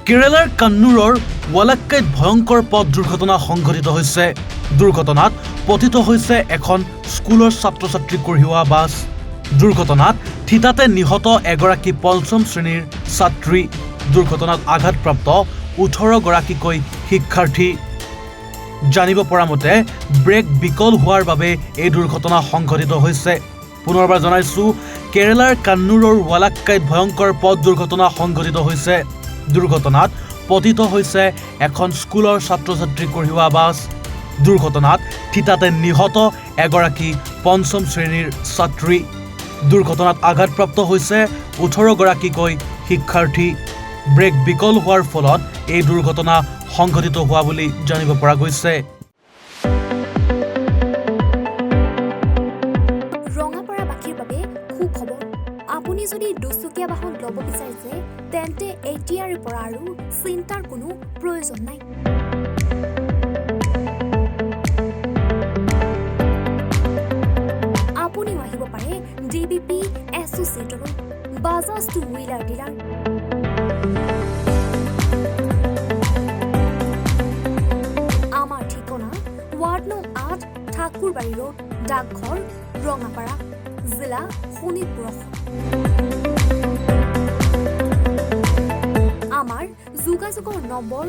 কেৰালাৰ কান্নুৰৰ ৱালাক্কাইত ভয়ংকৰ পথ দুৰ্ঘটনা সংঘটিত হৈছে। দুৰ্ঘটনাত পতিত হৈছে এখন স্কুলৰ ছাত্ৰ-ছাত্ৰী কঢ়িওৱা বাছ। দুৰ্ঘটনাত থিতাতে নিহত এগৰাকী পঞ্চম শ্ৰেণীৰ ছাত্ৰী। দুৰ্ঘটনাত আঘাতপ্ৰাপ্ত 18 গৰাকীকৈ শিক্ষাৰ্থী। জানিব পৰা মতে ব্ৰেক বিকল হোৱাৰ বাবে এই দুৰ্ঘটনা সংঘটিত হৈছে। পুনৰবাৰ জনাইছো, কেৰালাৰ কান্নুৰৰ ৱালাক্কাইত ভয়ংকৰ পথ দুৰ্ঘটনা সংঘটিত হৈছে। দুৰ্ঘটনাত পতিত হৈছে এখন স্কুলৰ ছাত্ৰ-ছাত্ৰী কঢ়িওৱা বাছ। দুৰ্ঘটনাত থিতাতে নিহত এগৰাকী পঞ্চম শ্ৰেণীৰ ছাত্ৰী। দুৰ্ঘটনাত আঘাতপ্ৰাপ্ত হৈছে 18 গৰাকীকৈ শিক্ষাৰ্থী। ব্ৰেক বিকল হোৱাৰ ফলত এই দুৰ্ঘটনা সংঘটিত হোৱা বুলি জানিব পৰা গৈছে। ৰঙাপাৰাবাসীৰ বাবে সুখবৰ। আপুনি যদি দুচকীয়া বাহন ল'ব বিচাৰিছে তেন্তে এতিয়াৰে পৰা আৰু চিন্তাৰ কোনো প্ৰয়োজন নাই। আপুনিও আহিব পাৰে ডিবিপি এছ'চিয়েটলৈ, বাজাজ টু হুইলাৰ ডিলাৰ। আমাৰ ঠিকনা ৱাৰ্ড নং 8 ঠাকুৰবাৰী ৰোড, ডাকঘৰ, ৰঙাপাৰা, জিলা শোণিতপুৰ। আমাৰ যোগাযোগৰ নম্বৰ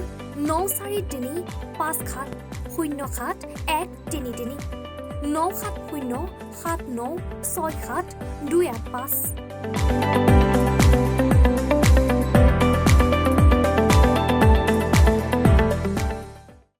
9435707133 9707967285285।